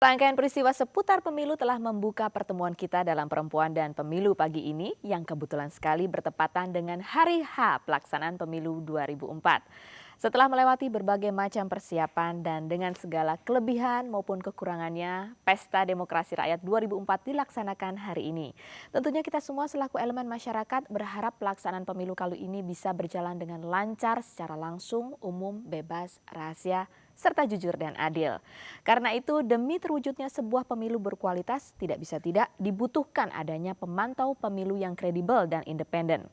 Rangkaian peristiwa seputar pemilu telah membuka pertemuan kita dalam Perempuan dan Pemilu pagi ini yang kebetulan sekali bertepatan dengan Hari H pelaksanaan Pemilu 2004. Setelah melewati berbagai macam persiapan dan dengan segala kelebihan maupun kekurangannya, Pesta Demokrasi Rakyat 2004 dilaksanakan hari ini. Tentunya kita semua selaku elemen masyarakat berharap pelaksanaan pemilu kali ini bisa berjalan dengan lancar secara langsung, umum, bebas, rahasia, serta jujur dan adil. Karena itu, demi terwujudnya sebuah pemilu berkualitas, tidak bisa tidak dibutuhkan adanya pemantau pemilu yang kredibel dan independen.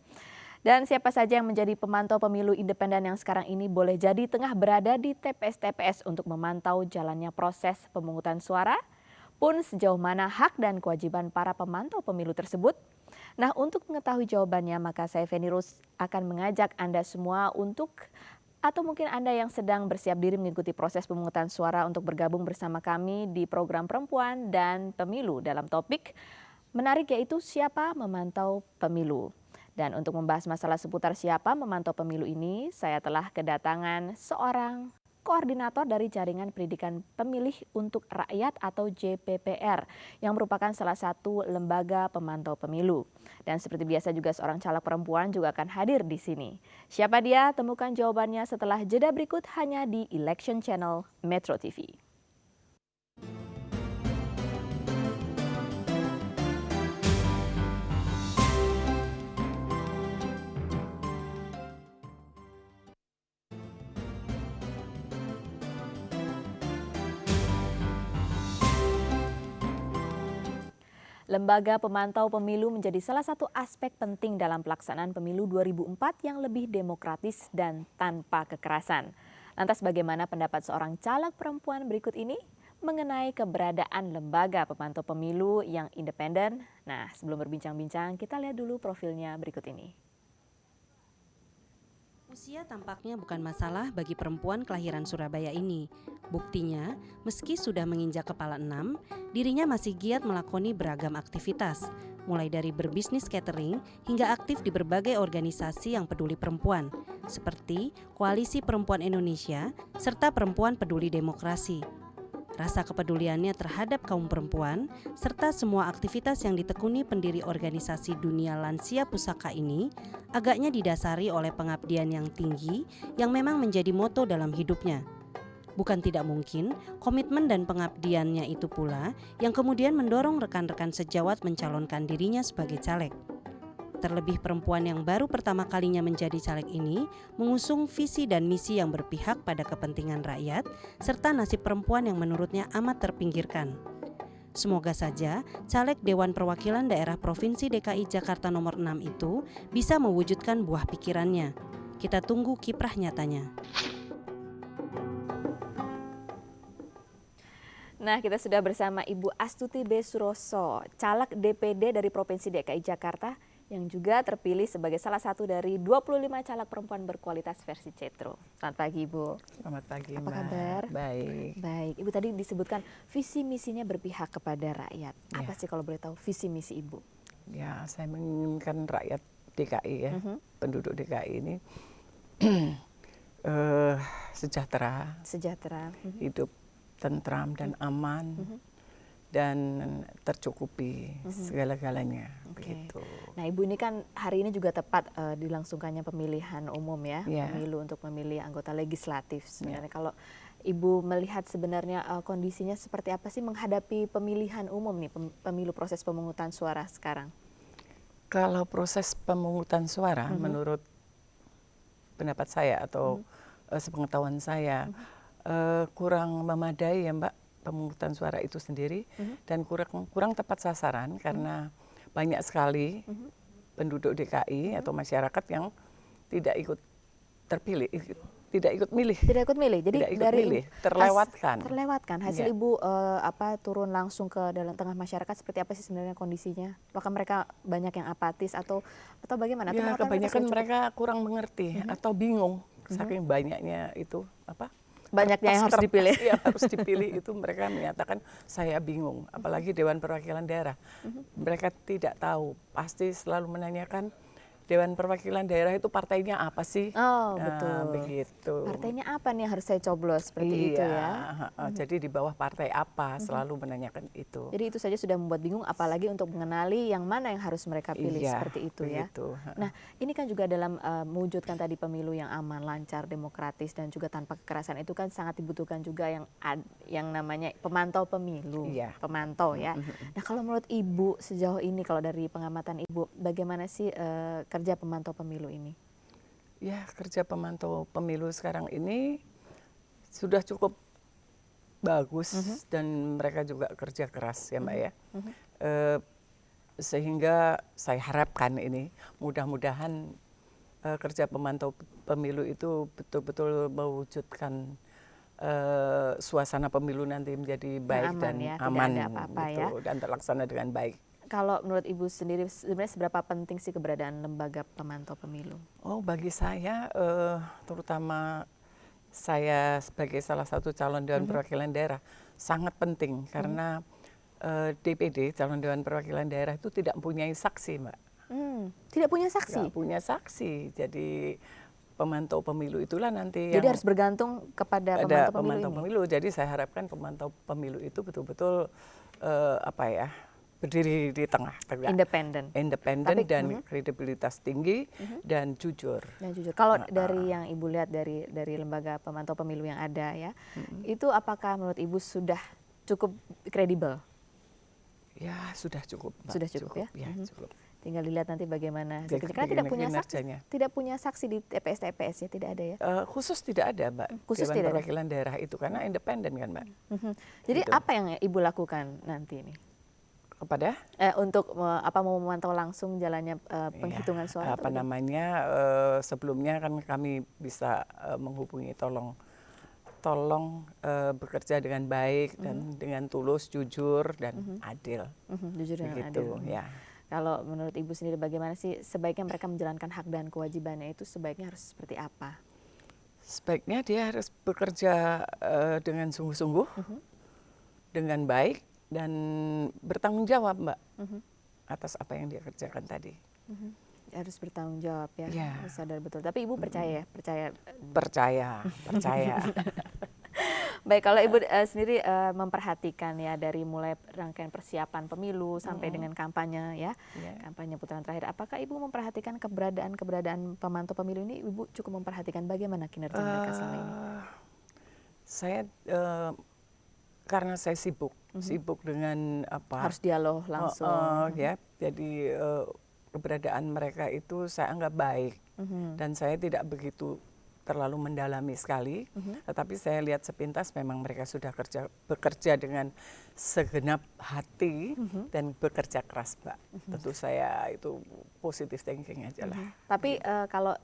Dan siapa saja yang menjadi pemantau pemilu independen yang sekarang ini boleh jadi tengah berada di TPS-TPS untuk memantau jalannya proses pemungutan suara, pun sejauh mana hak dan kewajiban para pemantau pemilu tersebut. Nah, untuk mengetahui jawabannya, maka saya Feni Rus akan mengajak Anda semua atau mungkin Anda yang sedang bersiap diri mengikuti proses pemungutan suara untuk bergabung bersama kami di program Perempuan dan Pemilu dalam topik menarik, yaitu siapa memantau pemilu. Dan untuk membahas masalah seputar siapa memantau pemilu ini, saya telah kedatangan seorang koordinator dari Jaringan Pendidikan Pemilih untuk Rakyat atau JPPR yang merupakan salah satu lembaga pemantau pemilu. Dan seperti biasa juga seorang caleg perempuan juga akan hadir di sini. Siapa dia? Temukan jawabannya setelah jeda berikut hanya di Election Channel Metro TV. Lembaga pemantau pemilu menjadi salah satu aspek penting dalam pelaksanaan pemilu 2004 yang lebih demokratis dan tanpa kekerasan. Lantas bagaimana pendapat seorang caleg perempuan berikut ini mengenai keberadaan lembaga pemantau pemilu yang independen? Nah, sebelum berbincang-bincang, kita lihat dulu profilnya berikut ini. Usia tampaknya bukan masalah bagi perempuan kelahiran Surabaya ini. Buktinya, meski sudah menginjak kepala 6, dirinya masih giat melakoni beragam aktivitas, mulai dari berbisnis catering hingga aktif di berbagai organisasi yang peduli perempuan, seperti Koalisi Perempuan Indonesia serta Perempuan Peduli Demokrasi. Rasa kepeduliannya terhadap kaum perempuan, serta semua aktivitas yang ditekuni pendiri organisasi Dunia Lansia Pusaka ini, agaknya didasari oleh pengabdian yang tinggi yang memang menjadi moto dalam hidupnya. Bukan tidak mungkin, komitmen dan pengabdiannya itu pula yang kemudian mendorong rekan-rekan sejawat mencalonkan dirinya sebagai caleg. Terlebih perempuan yang baru pertama kalinya menjadi caleg ini mengusung visi dan misi yang berpihak pada kepentingan rakyat serta nasib perempuan yang menurutnya amat terpinggirkan. Semoga saja caleg Dewan Perwakilan Daerah Provinsi DKI Jakarta nomor 6 itu bisa mewujudkan buah pikirannya. Kita tunggu kiprah nyatanya. Nah, kita sudah bersama Ibu Astuti B. Suroso, caleg DPD dari Provinsi DKI Jakarta yang juga terpilih sebagai salah satu dari 25 caleg perempuan berkualitas versi Cetro. Selamat pagi, Ibu. Selamat pagi, Apa Mbak. kabar? Baik. Baik, Ibu tadi disebutkan visi misinya berpihak kepada rakyat. Apa Ya. sih kalau boleh tahu visi misi Ibu? Ya, saya menginginkan rakyat DKI ya, penduduk DKI ini sejahtera, hidup tentram dan aman, dan tercukupi segala-galanya. Begitu. Nah, Ibu ini kan hari ini juga tepat dilangsungkannya pemilihan umum ya, pemilu untuk memilih anggota legislatif. Sebenarnya kalau Ibu melihat sebenarnya kondisinya seperti apa sih menghadapi pemilihan umum nih, pemilu proses pemungutan suara sekarang? Kalau proses pemungutan suara, menurut pendapat saya atau sepengetahuan saya, kurang memadai ya, Mbak, pemungutan suara itu sendiri, dan kurang tepat sasaran karena banyak sekali penduduk DKI atau masyarakat yang tidak ikut terpilih, tidak ikut milih. Tidak ikut milih, jadi tidak ikut dari milih, terlewatkan. Terlewatkan. Hasil Ibu turun langsung ke dalam tengah masyarakat, seperti apa sih sebenarnya kondisinya? Apakah mereka banyak yang apatis atau bagaimana? Ya, kebanyakan mereka kurang mengerti atau bingung saking banyaknya itu banyaknya yang harus dipilih. Ya, harus dipilih itu mereka menyatakan saya bingung, apalagi Dewan Perwakilan Daerah. Mereka tidak tahu, pasti selalu menanyakan Dewan Perwakilan Daerah itu partainya apa sih? Oh, Nah, betul. begitu. Partainya apa nih yang harus saya coblos seperti itu ya? Jadi di bawah partai apa selalu menanyakan itu. Jadi itu saja sudah membuat bingung, apalagi untuk mengenali yang mana yang harus mereka pilih Iya, seperti itu ya. begitu. Nah, ini kan juga dalam mewujudkan tadi pemilu yang aman, lancar, demokratis dan juga tanpa kekerasan itu kan sangat dibutuhkan juga yang namanya pemantau pemilu, Iya. pemantau ya. Nah, kalau menurut Ibu sejauh ini kalau dari pengamatan Ibu, bagaimana sih kerja pemantau pemilu ini? Ya, kerja pemantau pemilu sekarang ini sudah cukup bagus dan mereka juga kerja keras ya Mbak ya. Sehingga saya harapkan ini mudah-mudahan kerja pemantau pemilu itu betul-betul mewujudkan suasana pemilu nanti menjadi baik aman dan ya, tidak aman ada apa-apa gitu, ya. dan terlaksana dengan baik. Kalau menurut Ibu sendiri sebenarnya seberapa penting sih keberadaan lembaga pemantau pemilu? Oh, bagi saya terutama saya sebagai salah satu calon Dewan Perwakilan Daerah sangat penting karena DPD, calon Dewan Perwakilan Daerah itu tidak mempunyai saksi, Mbak. Tidak punya saksi? Nggak punya saksi. Jadi pemantau pemilu itulah nanti Jadi yang harus bergantung kepada ada pemantau pemilu pemantau ini? pemilu. Jadi saya harapkan pemantau pemilu itu betul-betul berdiri di tengah, tegak. Independen. Independen Tapi, dan kredibilitas tinggi dan jujur. Dan jujur, kalau dari yang Ibu lihat dari lembaga pemantau pemilu yang ada ya, itu apakah menurut Ibu sudah cukup kredibel? Ya sudah cukup, Mbak. Sudah cukup ya? Ya, cukup. Tinggal dilihat nanti bagaimana. Bagaimana Karena tidak punya saksi, kinerjanya. tidak punya saksi di TPS ya, tidak ada ya. Khusus tidak ada, Mbak. Khusus Dewan tidak ada. Perwakilan Daerah itu karena independen kan, Mbak. Jadi Gitu. apa yang Ibu lakukan nanti ini? Kepada Untuk mau memantau langsung jalannya penghitungan suara? atau bagaimana? sebelumnya kan kami bisa menghubungi tolong bekerja dengan baik dan dengan tulus, jujur dan adil. Jujur dan Begitu, adil. ya. Kalau menurut Ibu sendiri bagaimana sih sebaiknya mereka menjalankan hak dan kewajibannya itu sebaiknya harus seperti apa? Sebaiknya dia harus bekerja dengan sungguh-sungguh, dengan baik dan bertanggung jawab, Mbak, atas apa yang dia kerjakan tadi. Harus bertanggung jawab ya, Ya. harus sadar betul. Tapi Ibu percaya ya, Percaya. Baik, kalau Ibu sendiri memperhatikan ya dari mulai rangkaian persiapan pemilu sampai dengan kampanye ya, kampanye putaran terakhir, apakah Ibu memperhatikan keberadaan pemantau pemilu ini? Ibu cukup memperhatikan bagaimana kinerja mereka selama ini? Saya karena saya sibuk dengan apa? Harus dialog langsung. Ya, jadi keberadaan mereka itu saya anggap baik dan saya tidak begitu terlalu mendalami sekali, tetapi saya lihat sepintas memang mereka sudah bekerja dengan segenap hati dan bekerja keras, Mbak. Tentu saya itu positive thinking aja lah. Tapi kalau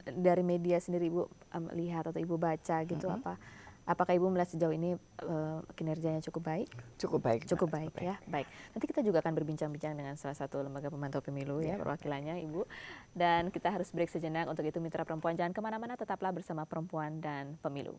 dari media sendiri Ibu lihat atau Ibu baca gitu apakah Ibu melihat sejauh ini kinerjanya cukup baik? Cukup baik. Cukup baik ya, baik. Nanti kita juga akan berbincang-bincang dengan salah satu lembaga pemantau pemilu ya, perwakilannya Ibu. Dan kita harus break sejenak, untuk itu Mitra Perempuan jangan kemana-mana, tetaplah bersama Perempuan dan Pemilu.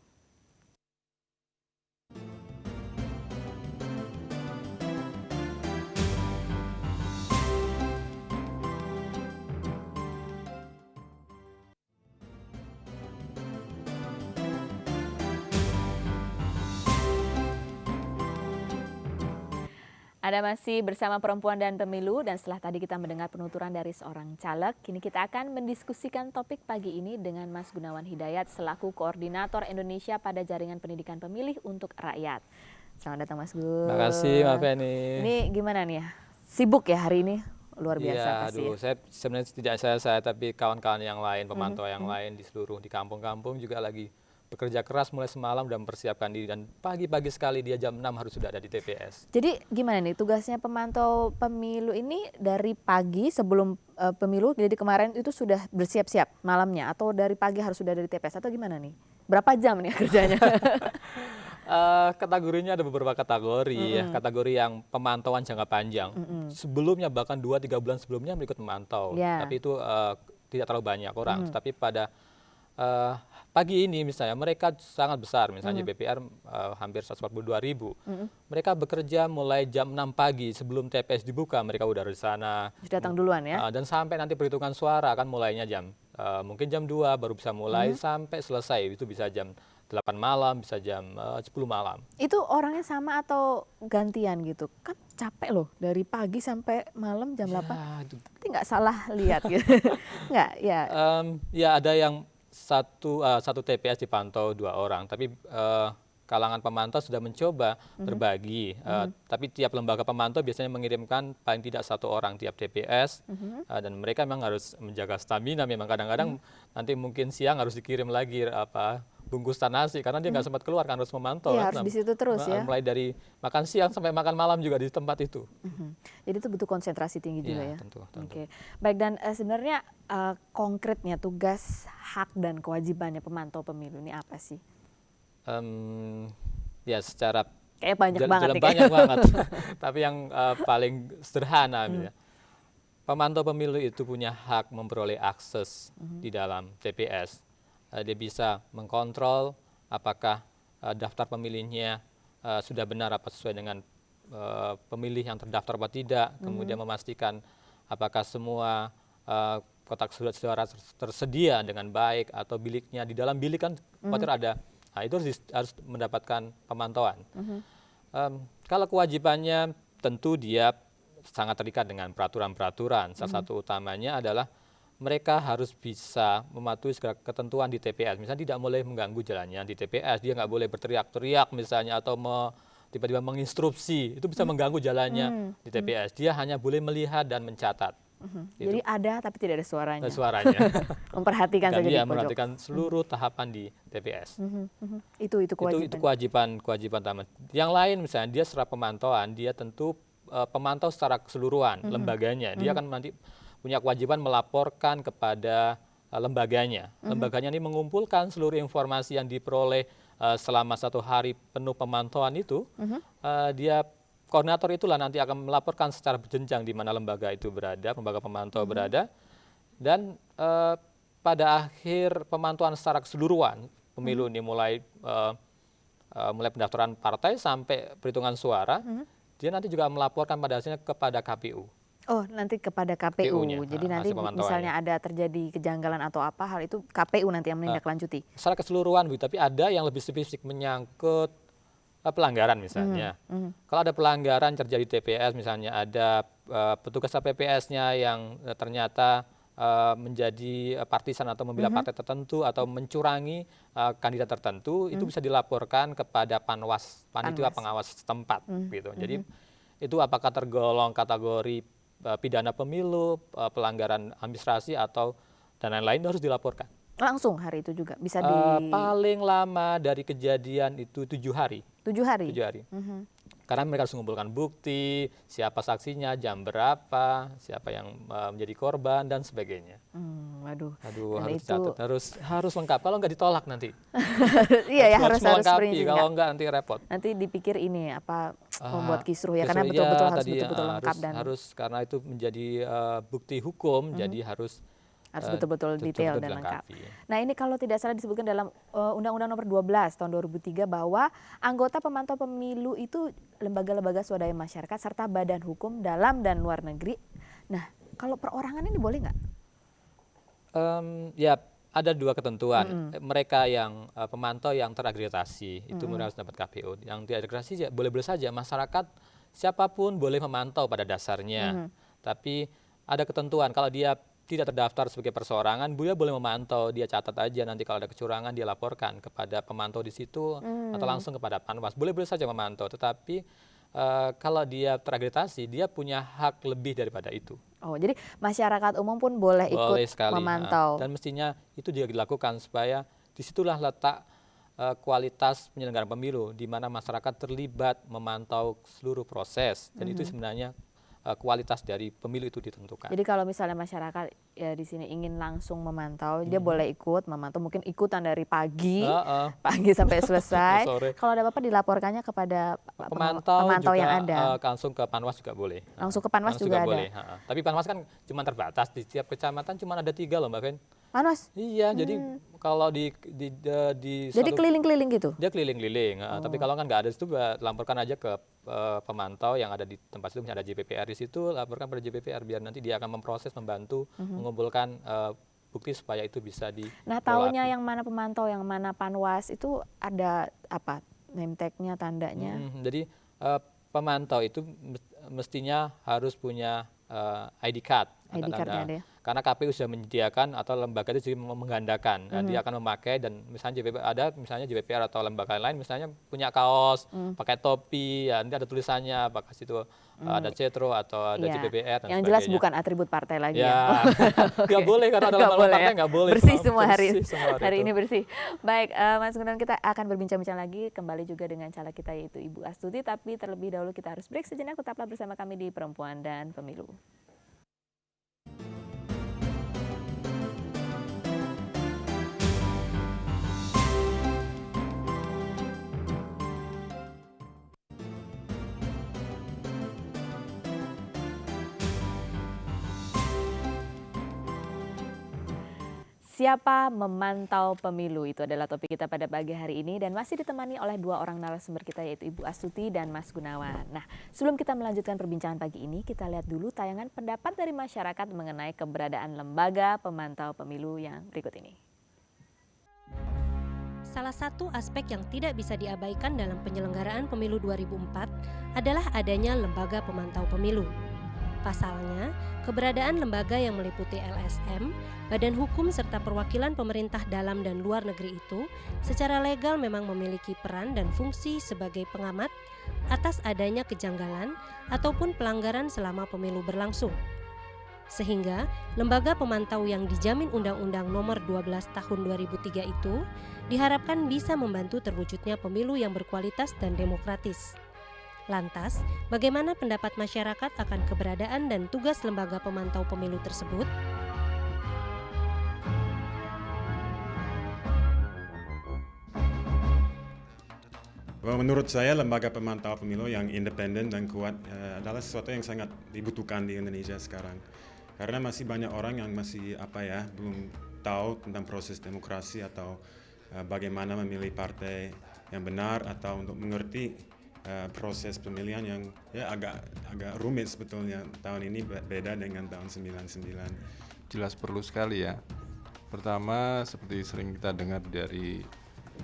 Anda masih bersama Perempuan dan Pemilu, dan setelah tadi kita mendengar penuturan dari seorang caleg, kini kita akan mendiskusikan topik pagi ini dengan Mas Gunawan Hidayat selaku Koordinator Indonesia pada Jaringan Pendidikan Pemilih untuk Rakyat. Selamat datang Mas Gun. Terima kasih Mbak Feni. Ini gimana nih ya? Sibuk ya hari ini? Luar biasa Iya, pasti. aduh, saya sebenarnya tidak saya tapi kawan-kawan yang lain, pemantau yang lain di kampung-kampung juga lagi bekerja keras mulai semalam dan mempersiapkan diri, dan pagi-pagi sekali dia jam 6 harus sudah ada di TPS. Jadi gimana nih tugasnya pemantau pemilu ini dari pagi sebelum pemilu, jadi kemarin itu sudah bersiap-siap malamnya atau dari pagi harus sudah dari TPS atau gimana nih? Berapa jam nih kerjanya? Kategorinya ada beberapa kategori ya, kategori yang pemantauan jangka panjang. Sebelumnya bahkan 2-3 bulan sebelumnya berikut memantau, tapi itu tidak terlalu banyak orang. Tetapi pada pagi ini misalnya mereka sangat besar, misalnya BPR hampir 142.000. Mereka bekerja mulai jam 6 pagi sebelum TPS dibuka, mereka udah di sana. Harus datang duluan ya. Dan sampai nanti perhitungan suara kan mulainya mungkin jam 2 baru bisa mulai sampai selesai, itu bisa jam 8 malam, bisa jam 10 malam. Itu orangnya sama atau gantian gitu? Kan capek loh dari pagi sampai malam jam 8. Nanti nggak salah lihat gitu. Nggak, ya. Ya ada yang satu TPS dipantau 2 orang, tapi kalangan pemantau sudah mencoba berbagi. Tapi tiap lembaga pemantau biasanya mengirimkan paling tidak 1 orang tiap TPS, dan mereka memang harus menjaga stamina. Memang kadang-kadang nanti mungkin siang harus dikirim lagi bungkusan nasi karena dia nggak sempat keluar kan, harus memantau. Iya, kan. harus di situ terus ya. Mulai dari makan siang sampai makan malam juga di tempat itu. Jadi itu butuh konsentrasi tinggi juga ya. Tentu. Oke. Baik, dan sebenarnya konkretnya tugas, hak dan kewajibannya pemantau pemilu ini apa sih? Ya secara Kayak banyak banget nih. Banyak banget. Tapi yang paling sederhana, pemantau pemilu itu punya hak memperoleh akses di dalam TPS. Dia bisa mengkontrol apakah daftar pemilihnya sudah benar apa sesuai dengan pemilih yang terdaftar atau tidak, kemudian memastikan apakah semua kotak suara tersedia dengan baik atau biliknya di dalam bilik kan khawatir ada. Nah, itu harus mendapatkan pemantauan. Kalau kewajibannya tentu dia sangat terikat dengan peraturan-peraturan. Salah satu utamanya adalah mereka harus bisa mematuhi segala ketentuan di TPS. Misalnya tidak boleh mengganggu jalannya di TPS, dia nggak boleh berteriak-teriak misalnya atau tiba-tiba menginstruksi, itu bisa mengganggu jalannya di TPS. Dia hanya boleh melihat dan mencatat. Gitu. Jadi ada tapi tidak ada suaranya. Dan Memperhatikan saja di dia pojok. memperhatikan seluruh tahapan di TPS. Itu kewajiban. Itu kewajiban utama. Yang lain misalnya dia secara pemantauan, dia tentu pemantau secara keseluruhan lembaganya. Dia akan nanti punya kewajiban melaporkan kepada lembaganya. Lembaganya ini mengumpulkan seluruh informasi yang diperoleh selama 1 hari penuh pemantauan itu. Dia koordinator itulah nanti akan melaporkan secara berjenjang di mana lembaga itu berada, lembaga pemantau berada. Dan pada akhir pemantauan secara keseluruhan pemilu ini mulai pendaftaran partai sampai perhitungan suara, dia nanti juga melaporkan pada hasilnya kepada KPU. Oh, nanti kepada KPU. Jadi nanti misalnya ada terjadi kejanggalan atau apa, hal itu KPU nanti yang menindaklanjuti. Secara keseluruhan, Bu, tapi ada yang lebih spesifik menyangkut pelanggaran misalnya. Kalau ada pelanggaran terjadi di TPS, misalnya ada petugas KPPS-nya yang ternyata menjadi partisan atau membela partai tertentu atau mencurangi kandidat tertentu, itu bisa dilaporkan kepada panitia pengawas setempat. Gitu. Jadi itu apakah tergolong kategori pidana pemilu, pelanggaran administrasi atau dan lain-lain harus dilaporkan. Langsung hari itu juga bisa paling lama dari kejadian itu 7 hari. 7 hari? 7 hari. Karena mereka harus mengumpulkan bukti, siapa saksinya, jam berapa, siapa yang menjadi korban dan sebagainya. Waduh. Harus dicatat, harus lengkap. Kalau nggak ditolak nanti. Iya ya, harus melengkapi. Kalau nggak nanti repot. Nanti dipikir ini membuat kisruh ya, karena betul-betul harus betul-betul lengkap dan harus karena itu menjadi bukti hukum, jadi harus betul-betul detail dan lengkap. Nah, ini kalau tidak salah disebutkan dalam Undang-Undang Nomor 12 tahun 2003 bahwa anggota pemantau pemilu itu lembaga-lembaga swadaya masyarakat serta badan hukum dalam dan luar negeri. Nah, kalau perorangan ini boleh nggak? Ya, ada 2 ketentuan. Mereka yang pemantau yang terakreditasi itu harus dapat KPU. Yang tidak akreditasi ya boleh-boleh saja, masyarakat siapapun boleh memantau pada dasarnya. Tapi ada ketentuan, kalau dia tidak terdaftar sebagai perseorangan, dia boleh memantau, dia catat aja, nanti kalau ada kecurangan dia laporkan kepada pemantau di situ atau langsung kepada Panwas. Boleh-boleh saja memantau, tetapi kalau dia terakreditasi, dia punya hak lebih daripada itu. Oh, jadi masyarakat umum pun boleh ikut memantau. Dan mestinya itu juga dilakukan supaya disitulah letak kualitas penyelenggaraan pemilu, di mana masyarakat terlibat memantau seluruh proses, dan itu sebenarnya kualitas dari pemilu itu ditentukan. Jadi kalau misalnya masyarakat ya di sini ingin langsung memantau, dia boleh ikut memantau, mungkin ikutan dari pagi sampai selesai. Kalau ada apa-apa dilaporkannya kepada pemantau yang ada. Langsung ke Panwas juga boleh. Langsung ke Panwas juga ada. Boleh. Tapi Panwas kan cuma terbatas, di setiap kecamatan cuma ada 3 loh Mbak Fen. Panwas. Iya, jadi kalau di Jadi suatu keliling-keliling gitu. dia keliling-keliling, tapi kalau kan nggak ada itu laporkan aja ke pemantau yang ada di tempat itu, misalnya ada JPPR di situ, laporkan pada JPPR biar nanti dia akan memproses, membantu mengumpulkan bukti supaya itu bisa di Nah, taunya yang mana pemantau, yang mana panwas itu ada apa? Name tag-nya, tandanya. Jadi pemantau itu mestinya harus punya ID card. ID card-nya ada ya? Karena KPU sudah menyediakan atau lembaga itu jadi menggandakan. Nah, dia akan memakai dan misalnya JPPR atau lembaga lain misalnya punya kaos, pakai topi, ya nanti ada tulisannya apakah situ ada Cetro atau ada Iya. JPPR dan Yang jelas sebagainya. bukan atribut partai lagi ya. Ya, nggak boleh karena dalam Nggak boleh partai ya. nggak boleh. Bersih semua hari Bersih semua hari itu. ini bersih. Baik, Mas Gunawan, kita akan berbincang-bincang lagi kembali juga dengan caleg kita yaitu Ibu Astuti. Tapi terlebih dahulu kita harus break sejenak. Tetaplah bersama kami di Perempuan dan Pemilu. Siapa memantau pemilu? Itu adalah topik kita pada pagi hari ini dan masih ditemani oleh dua orang narasumber kita yaitu Ibu Astuti dan Mas Gunawan. Nah, sebelum kita melanjutkan perbincangan pagi ini, kita lihat dulu tayangan pendapat dari masyarakat mengenai keberadaan lembaga pemantau pemilu yang berikut ini. Salah satu aspek yang tidak bisa diabaikan dalam penyelenggaraan pemilu 2004 adalah adanya lembaga pemantau pemilu. Pasalnya, keberadaan lembaga yang meliputi LSM, badan hukum serta perwakilan pemerintah dalam dan luar negeri itu secara legal memang memiliki peran dan fungsi sebagai pengamat atas adanya kejanggalan ataupun pelanggaran selama pemilu berlangsung. Sehingga, lembaga pemantau yang dijamin Undang-Undang Nomor 12 Tahun 2003 itu diharapkan bisa membantu terwujudnya pemilu yang berkualitas dan demokratis. Lantas, bagaimana pendapat masyarakat akan keberadaan dan tugas lembaga pemantau pemilu tersebut? Menurut saya lembaga pemantau pemilu yang independen dan kuat adalah sesuatu yang sangat dibutuhkan di Indonesia sekarang. Karena masih banyak orang yang masih belum tahu tentang proses demokrasi atau bagaimana memilih partai yang benar atau untuk mengerti proses pemilihan yang agak rumit sebetulnya. Tahun ini beda dengan tahun 99. Jelas perlu sekali ya. Pertama, seperti sering kita dengar dari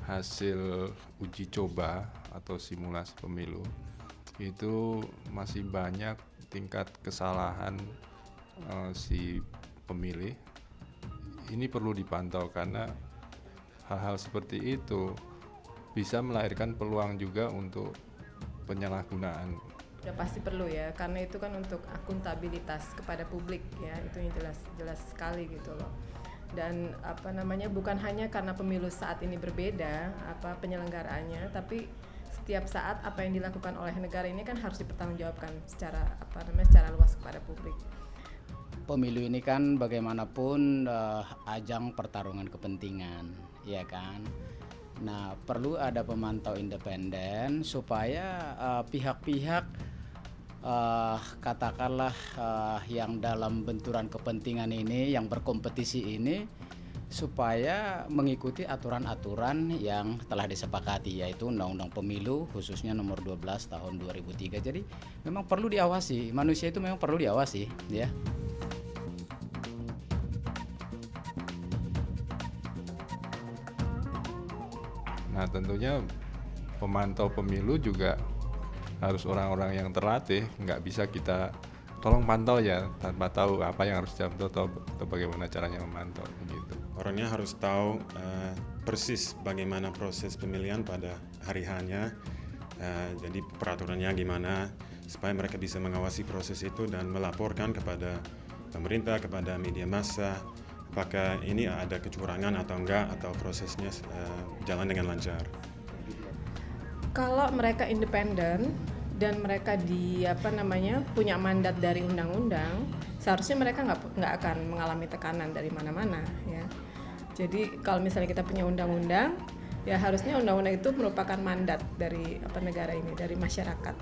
hasil uji coba atau simulasi pemilu, itu masih banyak tingkat kesalahan si pemilih. Ini perlu dipantau karena hal-hal seperti itu bisa melahirkan peluang juga untuk penyalahgunaan. Ya pasti perlu ya, karena itu kan untuk akuntabilitas kepada publik ya, itu yang jelas sekali gitu loh. Dan bukan hanya karena pemilu saat ini berbeda penyelenggaraannya, tapi setiap saat apa yang dilakukan oleh negara ini kan harus dipertanggungjawabkan secara luas kepada publik. Pemilu ini kan bagaimanapun ajang pertarungan kepentingan, ya kan. Nah, perlu ada pemantau independen supaya pihak-pihak katakanlah yang dalam benturan kepentingan ini, yang berkompetisi ini, supaya mengikuti aturan-aturan yang telah disepakati, yaitu Undang-Undang Pemilu khususnya nomor 12 tahun 2003. Jadi memang perlu diawasi, manusia itu memang perlu diawasi ya. Nah, tentunya pemantau pemilu juga harus orang-orang yang terlatih, nggak bisa kita tolong pantau ya tanpa tahu apa yang harus diambil atau bagaimana caranya memantau begitu. Orangnya harus tahu persis bagaimana proses pemilihan pada hari H-nya, jadi peraturannya gimana supaya mereka bisa mengawasi proses itu dan melaporkan kepada pemerintah, kepada media massa, apakah ini ada kecurangan atau enggak, atau prosesnya jalan dengan lancar. Kalau mereka independen dan mereka punya mandat dari undang-undang, seharusnya mereka nggak akan mengalami tekanan dari mana-mana ya. Jadi kalau misalnya kita punya undang-undang, ya harusnya undang-undang itu merupakan mandat dari negara ini, dari masyarakat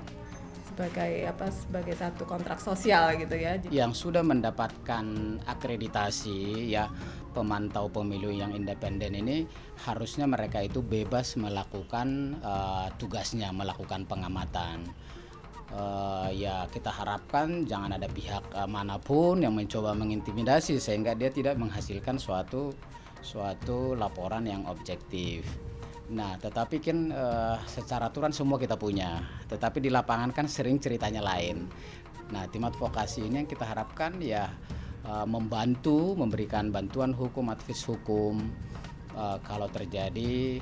sebagai satu kontrak sosial gitu ya. Yang sudah mendapatkan akreditasi ya pemantau pemilu yang independen ini harusnya mereka itu bebas melakukan tugasnya, melakukan pengamatan. Ya kita harapkan jangan ada pihak manapun yang mencoba mengintimidasi sehingga dia tidak menghasilkan suatu laporan yang objektif. Nah, tetapi kan secara aturan semua kita punya, tetapi di lapangan kan sering ceritanya lain. Nah, tim advokasi ini yang kita harapkan ya membantu, memberikan bantuan hukum, advis hukum kalau terjadi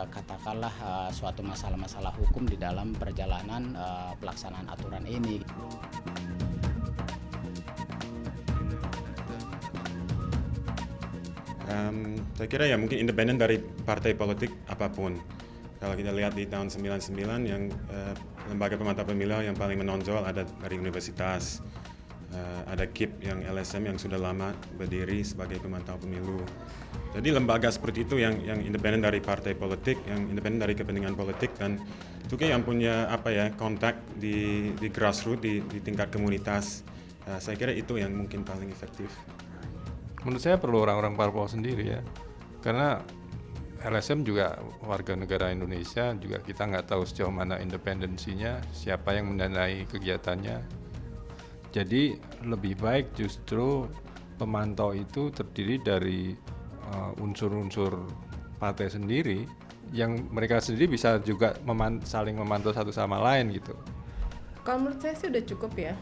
katakanlah suatu masalah-masalah hukum di dalam perjalanan pelaksanaan aturan ini. Saya kira ya mungkin independen dari partai politik apapun. Kalau kita lihat di tahun 99 yang lembaga pemantau pemilu yang paling menonjol ada dari universitas. Ada KIP yang LSM yang sudah lama berdiri sebagai pemantau pemilu. Jadi lembaga seperti itu yang independen dari partai politik, yang independen dari kepentingan politik dan juga yang punya kontak di grassroots di tingkat komunitas. Saya kira itu yang mungkin paling efektif. Menurut saya perlu orang-orang parpol sendiri ya, karena LSM juga warga negara Indonesia, juga kita nggak tahu sejauh mana independensinya, siapa yang mendanai kegiatannya. Jadi lebih baik justru pemantau itu terdiri dari unsur-unsur partai sendiri yang mereka sendiri bisa juga saling memantau satu sama lain gitu. Kalau menurut saya sih udah cukup ya.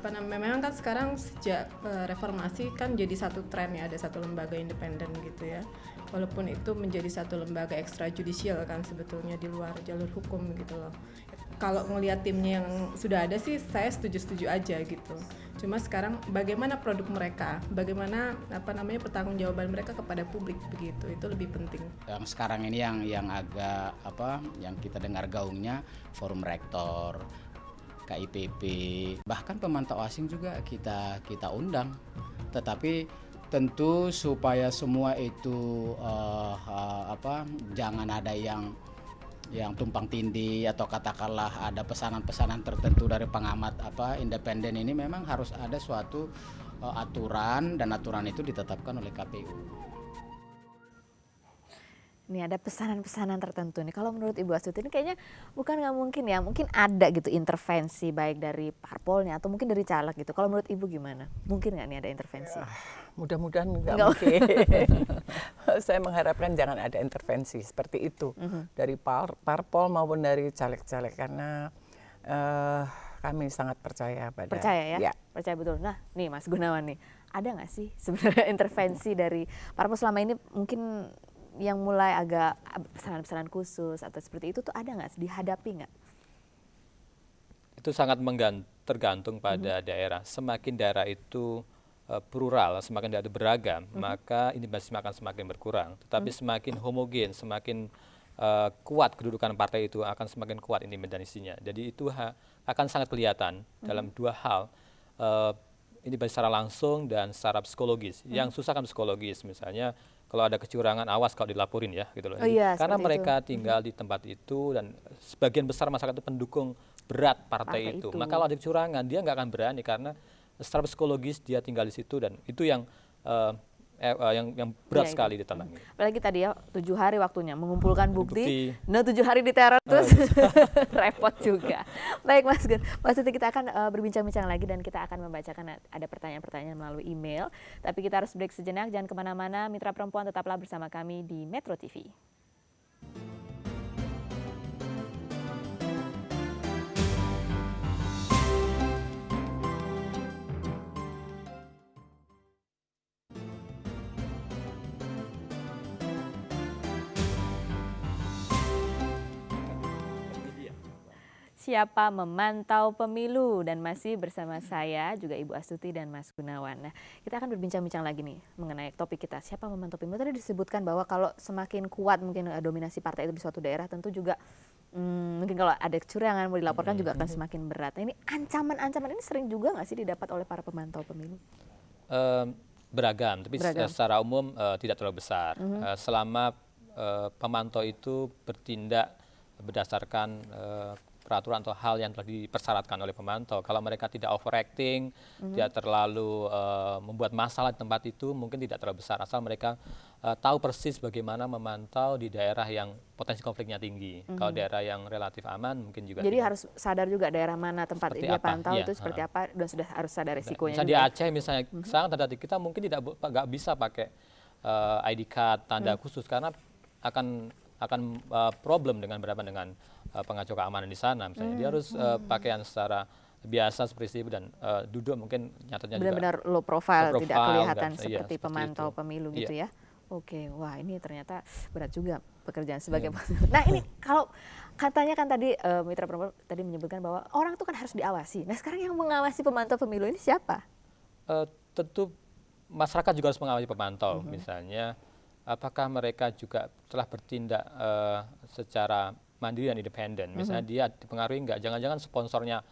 Memang kan sekarang sejak reformasi kan jadi satu tren ya, ada satu lembaga independen gitu ya. Walaupun itu menjadi satu lembaga ekstrajudisial kan sebetulnya di luar jalur hukum gitu loh. Kalau ngelihat timnya yang sudah ada sih saya setuju-setuju aja gitu. Cuma sekarang bagaimana produk mereka, bagaimana pertanggungjawaban mereka kepada publik begitu, itu lebih penting. Yang sekarang ini yang agak yang kita dengar gaungnya forum rektor, KIPP, bahkan pemantau asing juga kita undang. Tetapi tentu supaya semua itu jangan ada yang tumpang tindih atau katakanlah ada pesanan-pesanan tertentu dari pengamat independen ini, memang harus ada suatu aturan dan aturan itu ditetapkan oleh KPU. Ini ada pesanan-pesanan tertentu nih. Kalau menurut Ibu Astuti ini kayaknya bukan nggak mungkin ya, mungkin ada gitu intervensi baik dari parpolnya atau mungkin dari caleg gitu. Kalau menurut Ibu gimana? Mungkin nggak nih ada intervensi? Mudah-mudahan nggak mungkin. Saya mengharapkan jangan ada intervensi seperti itu dari parpol maupun dari caleg-caleg karena kami sangat percaya pada. Percaya ya? Ya. Percaya betul. Nah, nih Mas Gunawan nih, ada nggak sih sebenarnya intervensi dari parpol selama ini mungkin yang mulai agak pesanan-pesanan khusus atau seperti itu tuh ada nggak, dihadapi nggak? Itu sangat tergantung pada daerah. Semakin daerah itu plural, semakin daerah itu beragam, maka independensi akan semakin berkurang. Tetapi semakin homogen, semakin kuat kedudukan partai itu akan semakin kuat independensinya. Jadi itu akan sangat kelihatan dalam dua hal. Ini secara langsung dan secara psikologis. Yang susah kan psikologis, misalnya kalau ada kecurangan awas kalau dilaporin ya gitu loh. Oh iya, karena mereka itu. tinggal di tempat itu dan sebagian besar masyarakat itu pendukung berat partai itu. Maka kalau ada kecurangan dia nggak akan berani karena secara psikologis dia tinggal di situ dan itu yang berat sekali ditantangi. Apalagi tadi ya 7 hari waktunya mengumpulkan bukti. Nah 7 hari diteror terus repot juga. Baik Mas Gun, Tuti kita akan berbincang-bincang lagi dan kita akan membacakan ada pertanyaan-pertanyaan melalui email. Tapi kita harus break sejenak, jangan kemana-mana. Mitra Perempuan tetaplah bersama kami di Metro TV. Siapa memantau pemilu, dan masih bersama saya juga Ibu Astuti dan Mas Gunawan. Nah, kita akan berbincang-bincang lagi nih mengenai topik kita, siapa memantau pemilu. Tadi disebutkan bahwa kalau semakin kuat mungkin dominasi partai itu di suatu daerah, tentu juga mungkin kalau ada kecurangan mau dilaporkan juga akan semakin berat. Nah, ini ancaman-ancaman ini sering juga nggak sih didapat oleh para pemantau pemilu? Beragam, tapi secara umum tidak terlalu besar. Selama pemantau itu bertindak berdasarkan peraturan atau hal yang telah dipersyaratkan oleh pemantau. Kalau mereka tidak overacting, tidak terlalu membuat masalah di tempat itu, mungkin tidak terlalu besar. Asal mereka tahu persis bagaimana memantau di daerah yang potensi konfliknya tinggi. Kalau daerah yang relatif aman, mungkin juga. Jadi tidak. harus sadar juga daerah mana tempat Seperti dia apa, pantau iya, itu seperti apa, dan sudah harus sadar resikonya Misalnya di juga. Aceh misalnya, sekarang tanda kita mungkin nggak bisa pakai ID card tanda khusus karena akan problem dengan pengacau keamanan di sana. Misalnya dia harus pakaian secara biasa seperti itu dan duduk mungkin nyatanya juga Benar-benar low profile, low tidak profile, kelihatan iya, seperti seperti pemantau itu. pemilu Iya. gitu ya. Oke, wah ini ternyata berat juga pekerjaan sebagai Nah ini kalau katanya kan tadi Mitra Perempuan tadi menyebutkan bahwa orang itu kan harus diawasi. Nah sekarang yang mengawasi pemantau pemilu ini siapa? Tentu masyarakat juga harus mengawasi pemantau. Misalnya apakah mereka juga telah bertindak secara mandiri dan independen. Misalnya dia dipengaruhi nggak, jangan-jangan sponsornya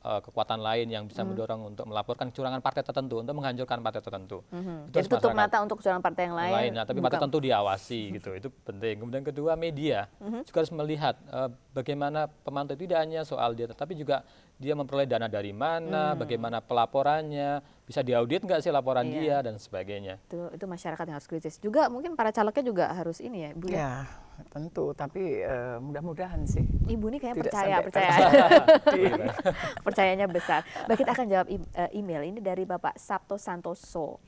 kekuatan lain yang bisa mendorong untuk melaporkan kecurangan partai tertentu, untuk menghancurkan partai tertentu. Itu Jadi harus tutup masyarakat mata untuk kecurangan partai yang lain. Nah, tapi partai tentu diawasi gitu, itu penting. Kemudian kedua, media juga harus melihat bagaimana pemantau itu tidak hanya soal dia, tetapi juga dia memperoleh dana dari mana, bagaimana pelaporannya, bisa diaudit nggak sih laporan dia dan sebagainya. Itu masyarakat yang harus kritis. Juga mungkin para calegnya juga harus ini ya, Bu ya. Ya, tentu. Tapi mudah-mudahan sih. Ibu ini kayaknya Tidak percaya. sampai Percayanya besar. Baik, kita akan jawab email ini dari Bapak Sabto Santoso.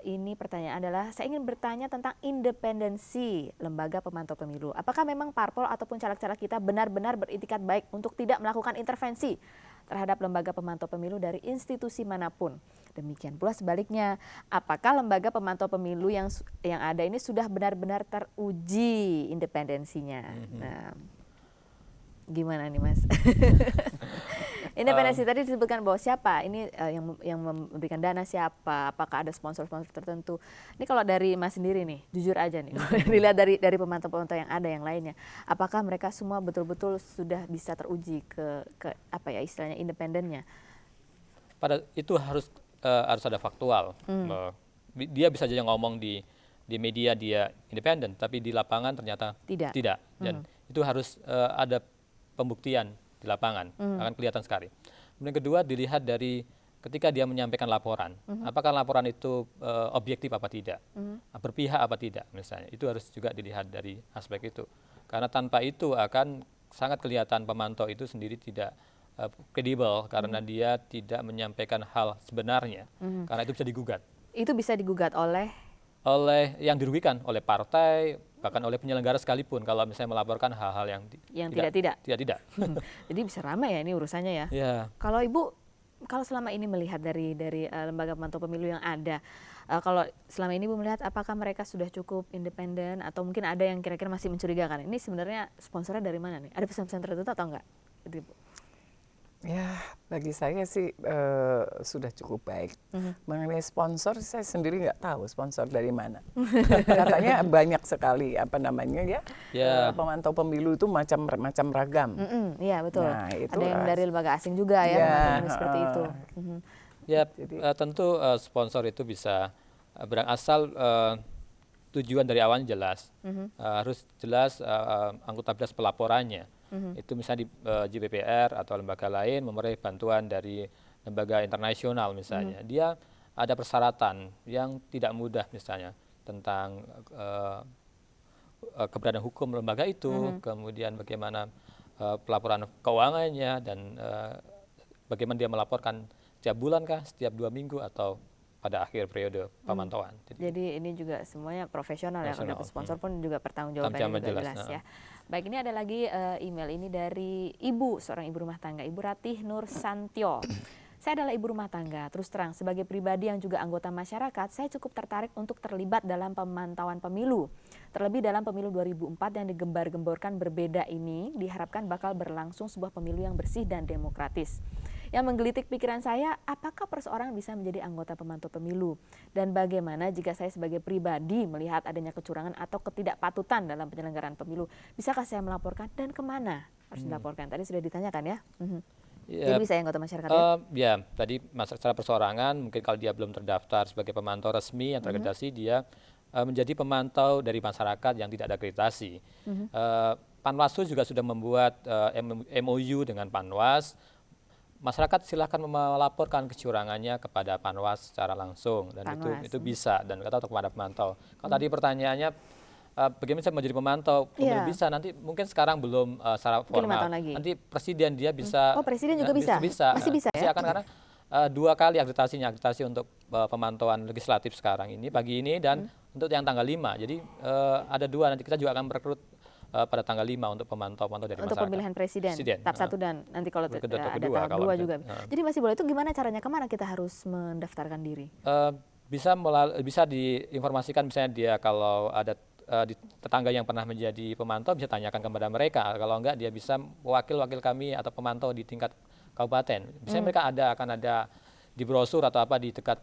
Ini pertanyaan adalah, saya ingin bertanya tentang independensi lembaga pemantau pemilu. Apakah memang parpol ataupun caleg-caleg kita benar-benar beritikat baik untuk tidak melakukan intervensi terhadap lembaga pemantau pemilu dari institusi manapun? Demikian pula sebaliknya, apakah lembaga pemantau pemilu yang ada ini sudah benar-benar teruji independensinya? Nah, gimana nih Mas? Independensi tadi disebutkan bahwa siapa ini yang memberikan dana siapa, apakah ada sponsor-sponsor tertentu. Ini kalau dari Mas sendiri nih, jujur aja nih, dilihat dari pemantau-pemantau yang ada yang lainnya, apakah mereka semua betul-betul sudah bisa teruji ke apa ya istilahnya independennya? Pada itu harus ada faktual. Dia bisa saja ngomong di media dia independen, tapi di lapangan ternyata tidak. Dan itu harus ada pembuktian di lapangan, akan kelihatan sekali. Kemudian kedua, dilihat dari ketika dia menyampaikan laporan, apakah laporan itu objektif apa tidak, berpihak apa tidak misalnya. Itu harus juga dilihat dari aspek itu. Karena tanpa itu akan sangat kelihatan pemantau itu sendiri tidak kredibel karena dia tidak menyampaikan hal sebenarnya. Karena itu bisa digugat. Itu bisa digugat oleh Yang dirugikan oleh partai, bahkan oleh penyelenggara sekalipun kalau misalnya melaporkan hal-hal yang tidak. Jadi bisa ramai ya ini urusannya ya. Kalau Ibu, kalau selama ini melihat dari lembaga pemantau pemilu yang ada, kalau selama ini Ibu melihat apakah mereka sudah cukup independen atau mungkin ada yang kira-kira masih mencurigakan? Ini sebenarnya sponsornya dari mana nih? Ada pesan-pesan tertentu atau enggak? Gitu, Ibu. Ya, bagi saya sih sudah cukup baik. Mengenai sponsor, saya sendiri nggak tahu sponsor dari mana. Katanya banyak sekali pemantau pemilu itu macam ragam. Iya betul. Nah, itu ada yang dari lembaga asing juga ya, seperti itu. Ya, tentu sponsor itu bisa berasal tujuan dari awalnya jelas, harus jelas akuntabilitas pelaporannya. Itu misalnya di JPPR atau lembaga lain memperoleh bantuan dari lembaga internasional misalnya. Dia ada persyaratan yang tidak mudah misalnya tentang keberadaan hukum lembaga itu, kemudian bagaimana pelaporan keuangannya dan bagaimana dia melaporkan setiap bulan kah, setiap 2 minggu atau pada akhir periode pemantauan. Jadi ini juga semuanya profesional ya, kalau dapat sponsor pun juga pertanggungjawabannya juga jelas ya. Baik, ini ada lagi email ini dari seorang ibu rumah tangga, Ibu Ratih Nur Santyo. Saya adalah ibu rumah tangga, terus terang sebagai pribadi yang juga anggota masyarakat, saya cukup tertarik untuk terlibat dalam pemantauan pemilu. Terlebih dalam pemilu 2004 yang digembar-gemborkan berbeda ini, diharapkan bakal berlangsung sebuah pemilu yang bersih dan demokratis. Yang menggelitik pikiran saya, apakah perseorang bisa menjadi anggota pemantau pemilu? Dan bagaimana jika saya sebagai pribadi melihat adanya kecurangan atau ketidakpatutan dalam penyelenggaraan pemilu? Bisakah saya melaporkan dan kemana harus dilaporkan? Tadi sudah ditanyakan ya. Jadi bisa anggota masyarakat ya? Ya, tadi secara perseorangan mungkin kalau dia belum terdaftar sebagai pemantau resmi yang terakreditasi, dia menjadi pemantau dari masyarakat yang tidak ada akreditasi. Panwaslu juga sudah membuat MOU dengan Panwas. Masyarakat silakan melaporkan kecurangannya kepada Panwas secara langsung dan Panwas. itu bisa dan atau kepada pemantau. Kalau tadi pertanyaannya bagaimana saya menjadi pemantau pemilu Iya. bisa nanti mungkin sekarang belum secara Mungkin 5 formal. tahun lagi. Nanti presiden dia bisa. Oh, presiden juga bisa? Masih bisa ya? Akan karena 2 kali akreditasi untuk pemantauan legislatif sekarang ini pagi ini dan untuk yang tanggal 5. Jadi ada 2 nanti kita juga akan merekrut pada tanggal 5 untuk pemantau dari Untuk masyarakat. pemilihan presiden, tahap 1 dan nanti kalau Kedua atau ada kedua, tahap kalau 2 ada. juga. Jadi masih boleh, itu gimana caranya, kemana kita harus mendaftarkan diri? Bisa diinformasikan misalnya dia kalau ada di tetangga yang pernah menjadi pemantau bisa tanyakan kepada mereka. Kalau enggak dia bisa wakil kami atau pemantau di tingkat kabupaten. Misalnya mereka akan ada di brosur atau apa di dekat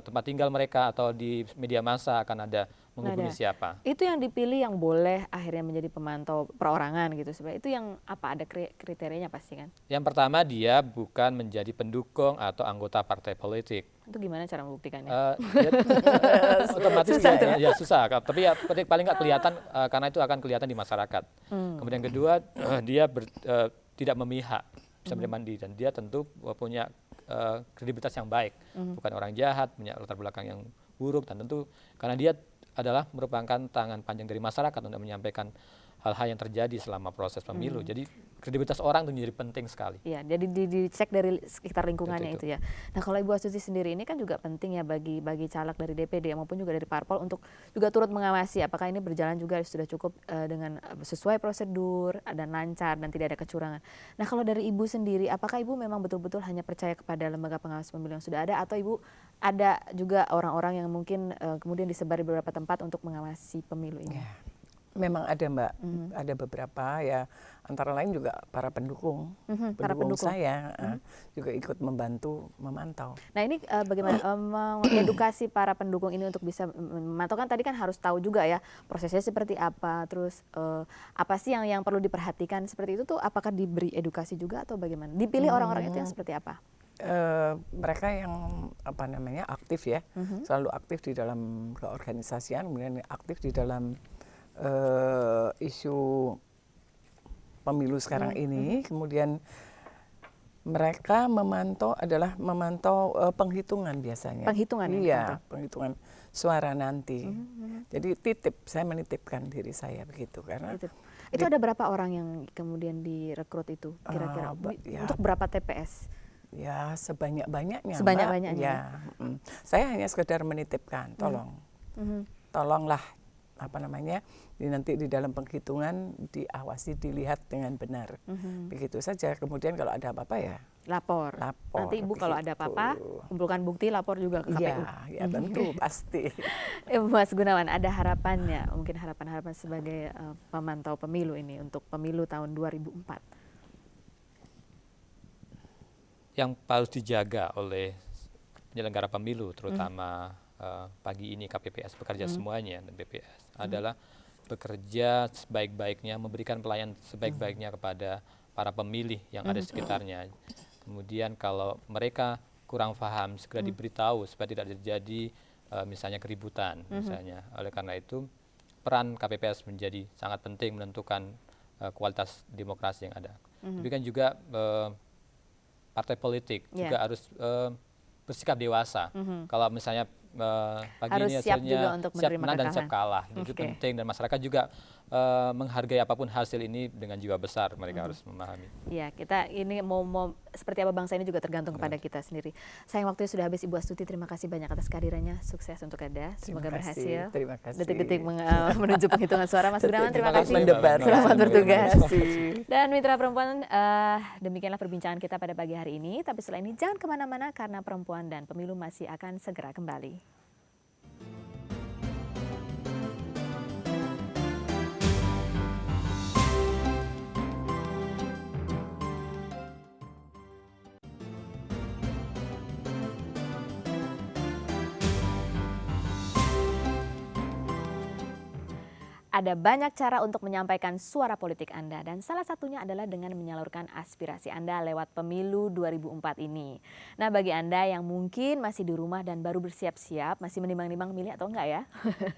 tempat tinggal mereka atau di media massa akan ada menghubungi Ada. siapa. Itu yang dipilih yang boleh akhirnya menjadi pemantau perorangan gitu sebenarnya. Itu yang apa, ada kriterianya pasti kan? Yang pertama dia bukan menjadi pendukung atau anggota partai politik. Itu gimana cara membuktikannya? Otomatis Susah tuh. ya susah, tapi ya paling nggak kelihatan karena itu akan kelihatan di masyarakat. Kemudian kedua dia tidak memihak, bisa mandiri dan dia tentu punya kredibilitas yang baik, bukan orang jahat, punya latar belakang yang buruk dan tentu karena dia adalah merupakan tangan panjang dari masyarakat untuk menyampaikan hal-hal yang terjadi selama proses pemilu. Jadi kredibilitas orang itu menjadi penting sekali. Iya, jadi dicek dari sekitar lingkungannya Itu. itu ya. Nah, kalau Ibu Astuti sendiri ini kan juga penting ya bagi caleg dari DPD maupun juga dari parpol untuk juga turut mengawasi apakah ini berjalan juga sudah cukup dengan sesuai prosedur dan lancar dan tidak ada kecurangan. Nah, kalau dari Ibu sendiri, apakah Ibu memang betul-betul hanya percaya kepada lembaga pengawas pemilu yang sudah ada atau Ibu ada juga orang-orang yang mungkin kemudian disebar di beberapa tempat untuk mengawasi pemilu ini? Memang ada Mbak, ada beberapa ya, antara lain juga para pendukung, para pendukung. saya juga ikut membantu memantau. Nah, ini bagaimana mengedukasi para pendukung ini untuk bisa memantau, kan tadi kan harus tahu juga ya prosesnya seperti apa, terus apa sih yang perlu diperhatikan seperti itu tuh, apakah diberi edukasi juga atau bagaimana? Dipilih orang-orang itu yang seperti apa? Mereka yang aktif ya, selalu aktif di dalam keorganisasian, kemudian aktif di dalam isu pemilu sekarang ini, kemudian mereka memantau penghitungan biasanya. Penghitungan Iya, penghitungan suara nanti. Jadi saya menitipkan diri saya begitu karena itu ada berapa orang yang kemudian direkrut itu kira-kira untuk berapa TPS? Ya sebanyak-banyaknya. Sebanyak-banyaknya. Ya, saya hanya sekedar menitipkan, tolonglah nanti di dalam penghitungan diawasi, dilihat dengan benar, begitu saja. Kemudian kalau ada apa-apa ya lapor. Nanti Ibu kalau ada apa-apa kumpulkan bukti, lapor juga ke KPU. Ya tentu pasti. Mas Gunawan, ada harapannya, mungkin harapan-harapan sebagai pemantau pemilu ini untuk pemilu tahun 2004? Yang harus dijaga oleh penyelenggara pemilu terutama pagi ini KPPS bekerja semuanya dan BPS adalah bekerja sebaik-baiknya, memberikan pelayanan sebaik-baiknya kepada para pemilih yang ada di sekitarnya. Kemudian kalau mereka kurang paham segera diberitahu supaya tidak terjadi misalnya keributan misalnya. Oleh karena itu peran KPPS menjadi sangat penting menentukan kualitas demokrasi yang ada. Demikian juga partai politik juga harus bersikap dewasa. Kalau misalnya pagi harus ini siap hasilnya juga untuk siap menerima menang dan siap kekalahan. kalah. Itu penting dan masyarakat juga menghargai apapun hasil ini dengan jiwa besar. Mereka harus memahami. Iya, kita ini mau seperti apa bangsa ini juga tergantung kepada kita sendiri. Sayang waktunya sudah habis, Ibu Astuti, terima kasih banyak atas kehadirannya. Sukses untuk Anda, semoga berhasil. Terima kasih. Detik-detik menuju penghitungan suara. Mas Gunawan, terima kasih. Mendebar. Selamat bertugas. Terima kasih. Dan mitra perempuan, demikianlah perbincangan kita pada pagi hari ini. Tapi setelah ini jangan kemana-mana karena Perempuan dan Pemilu masih akan segera kembali. Ada banyak cara untuk menyampaikan suara politik Anda dan salah satunya adalah dengan menyalurkan aspirasi Anda lewat pemilu 2004 ini. Nah, bagi Anda yang mungkin masih di rumah dan baru bersiap-siap, masih menimbang-nimbang milih atau enggak ya,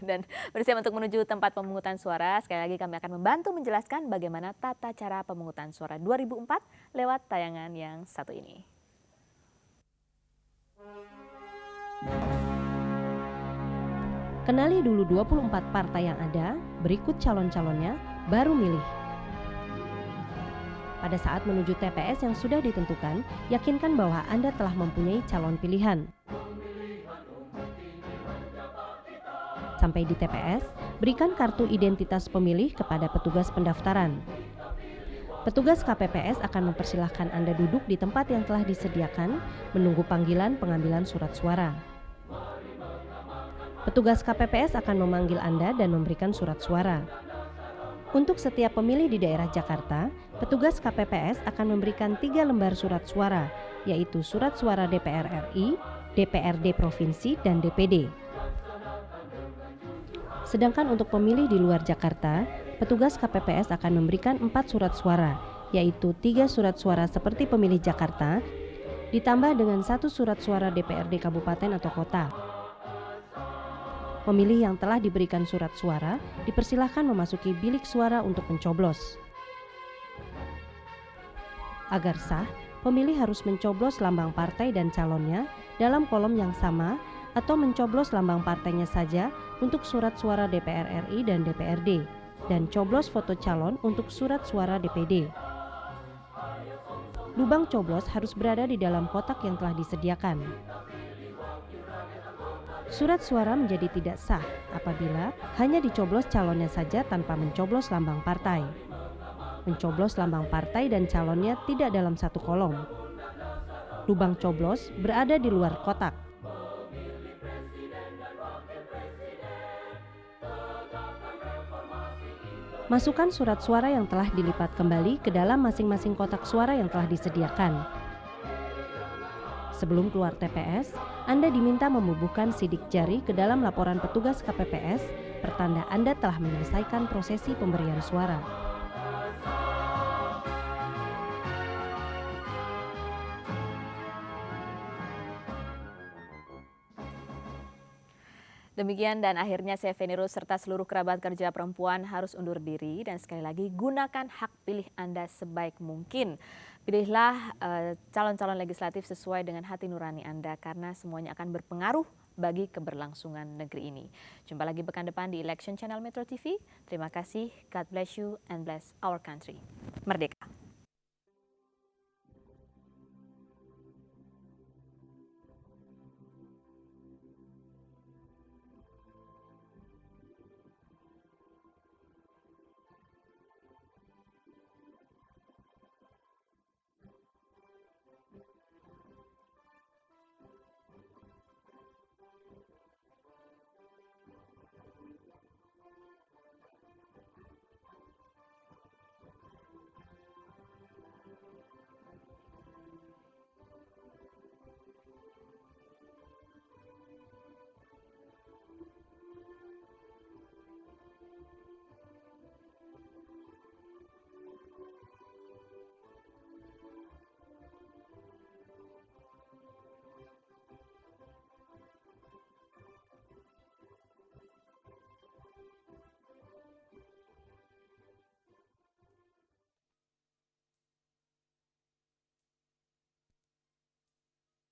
dan bersiap untuk menuju tempat pemungutan suara, sekali lagi kami akan membantu menjelaskan bagaimana tata cara pemungutan suara 2004 lewat tayangan yang satu ini. Kenali dulu 24 partai yang ada, berikut calon-calonnya, baru milih. Pada saat menuju TPS yang sudah ditentukan, yakinkan bahwa Anda telah mempunyai calon pilihan. Sampai di TPS, berikan kartu identitas pemilih kepada petugas pendaftaran. Petugas KPPS akan mempersilahkan Anda duduk di tempat yang telah disediakan, menunggu panggilan pengambilan surat suara. Petugas KPPS akan memanggil Anda dan memberikan surat suara. Untuk setiap pemilih di daerah Jakarta, petugas KPPS akan memberikan 3 lembar surat suara, yaitu surat suara DPR RI, DPRD Provinsi, dan DPD. Sedangkan untuk pemilih di luar Jakarta, petugas KPPS akan memberikan 4 surat suara, yaitu 3 surat suara seperti pemilih Jakarta, ditambah dengan 1 surat suara DPRD Kabupaten atau Kota. Pemilih yang telah diberikan surat suara dipersilahkan memasuki bilik suara untuk mencoblos. Agar sah, pemilih harus mencoblos lambang partai dan calonnya dalam kolom yang sama atau mencoblos lambang partainya saja untuk surat suara DPR RI dan DPRD, dan coblos foto calon untuk surat suara DPD. Lubang coblos harus berada di dalam kotak yang telah disediakan. Surat suara menjadi tidak sah apabila hanya dicoblos calonnya saja tanpa mencoblos lambang partai. Mencoblos lambang partai dan calonnya tidak dalam satu kolom. Lubang coblos berada di luar kotak. Masukkan surat suara yang telah dilipat kembali ke dalam masing-masing kotak suara yang telah disediakan. Sebelum keluar TPS, Anda diminta membubuhkan sidik jari ke dalam laporan petugas KPPS, pertanda Anda telah menyelesaikan prosesi pemberian suara. Demikian dan akhirnya saya Feni Rose serta seluruh kerabat kerja perempuan harus undur diri dan sekali lagi gunakan hak pilih Anda sebaik mungkin. Pilihlah calon-calon legislatif sesuai dengan hati nurani Anda karena semuanya akan berpengaruh bagi keberlangsungan negeri ini. Jumpa lagi pekan depan di Election Channel Metro TV. Terima kasih, God bless you and bless our country. Merdeka.